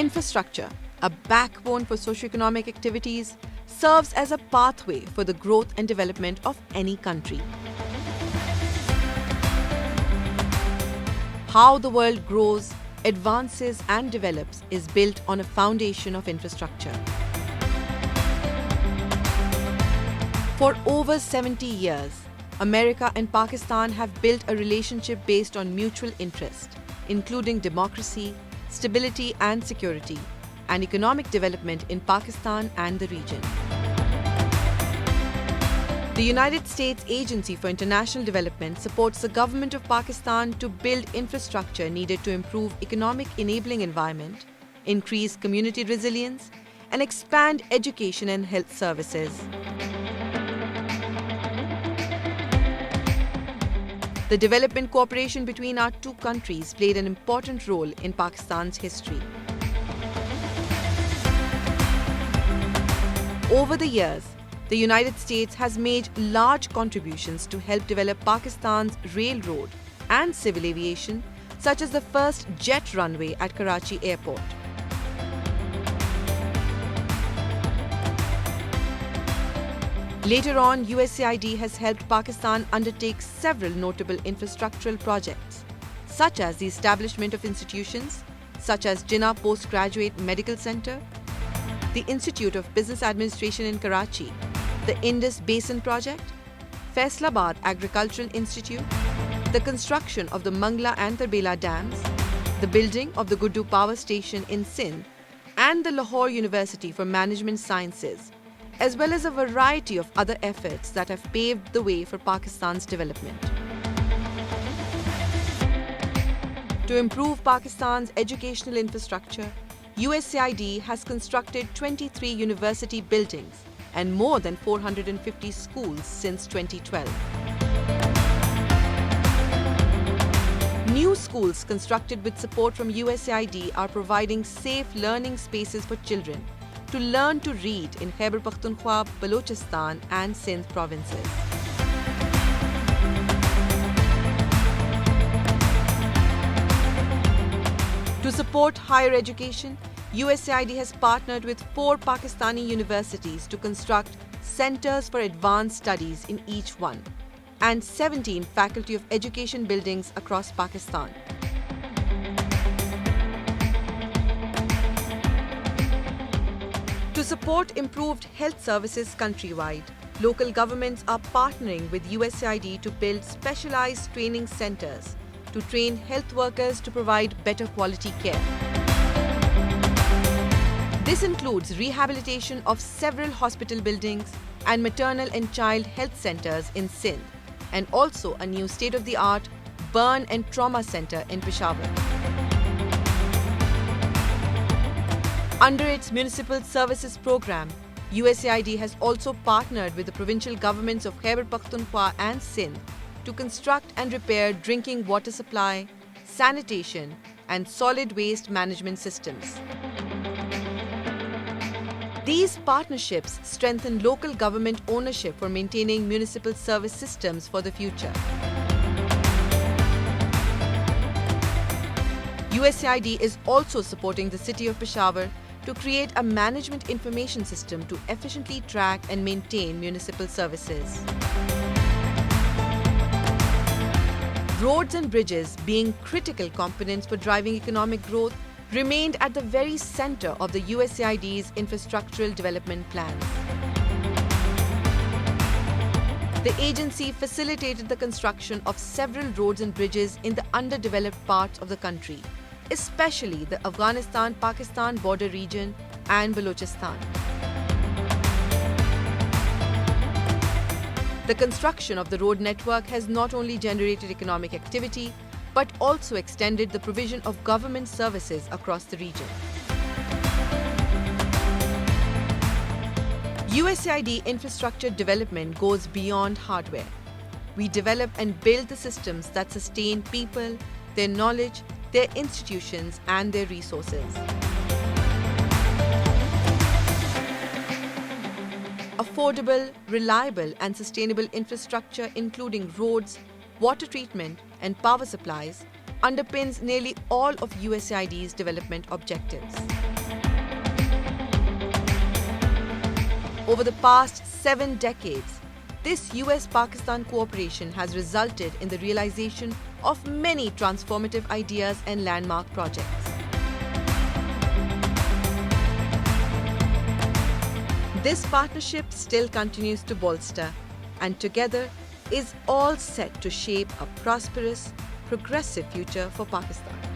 Infrastructure, a backbone for socioeconomic activities, serves as a pathway for the growth and development of any country. How the world grows, advances and develops is built on a foundation of infrastructure. For over 70 years, America and Pakistan have built a relationship based on mutual interest, including democracy, stability and security, and economic development in Pakistan and the region. The United States Agency for International Development supports the government of Pakistan to build infrastructure needed to improve economic enabling environment, increase community resilience, and expand education and health services. The development cooperation between our two countries played an important role in Pakistan's history. Over the years, the United States has made large contributions to help develop Pakistan's railroad and civil aviation, such as the first jet runway at Karachi Airport. Later on, USAID has helped Pakistan undertake several notable infrastructural projects, such as the establishment of institutions such as Jinnah Postgraduate Medical Center, the Institute of Business Administration in Karachi, the Indus Basin Project, Faisalabad Agricultural Institute, the construction of the Mangla and Tarbela dams, the building of the Guddu Power Station in Sindh, and the Lahore University for Management Sciences, as well as a variety of other efforts that have paved the way for Pakistan's development. To improve Pakistan's educational infrastructure, USAID has constructed 23 university buildings and more than 450 schools since 2012. New schools constructed with support from USAID are providing safe learning spaces for children to learn to read in Khyber Pakhtunkhwa, Balochistan and Sindh provinces. To support higher education, USAID has partnered with 4 Pakistani universities to construct centers for advanced studies in each one, and 17 Faculty of Education buildings across Pakistan. To support improved health services countrywide, local governments are partnering with USAID to build specialized training centers to train health workers to provide better quality care. This includes rehabilitation of several hospital buildings and maternal and child health centers in Sindh, and also a new state-of-the-art burn and trauma center in Peshawar. Under its Municipal Services Program, USAID has also partnered with the provincial governments of Khyber Pakhtunkhwa and Sindh to construct and repair drinking water supply, sanitation, and solid waste management systems. These partnerships strengthen local government ownership for maintaining municipal service systems for the future. USAID is also supporting the city of Peshawar to create a management information system to efficiently track and maintain municipal services. Roads and bridges, being critical components for driving economic growth, remained at the very center of the USAID's infrastructural development plans. The agency facilitated the construction of several roads and bridges in the underdeveloped parts of the country, especially the Afghanistan-Pakistan border region and Balochistan. The construction of the road network has not only generated economic activity, but also extended the provision of government services across the region. USAID infrastructure development goes beyond hardware. We develop and build the systems that sustain people, their knowledge, their institutions, and their resources. Affordable, reliable, and sustainable infrastructure, including roads, water treatment, and power supplies, underpins nearly all of USAID's development objectives. Over the past 7 decades, this US-Pakistan cooperation has resulted in the realization of many transformative ideas and landmark projects. This partnership still continues to bolster, and together is all set to shape a prosperous, progressive future for Pakistan.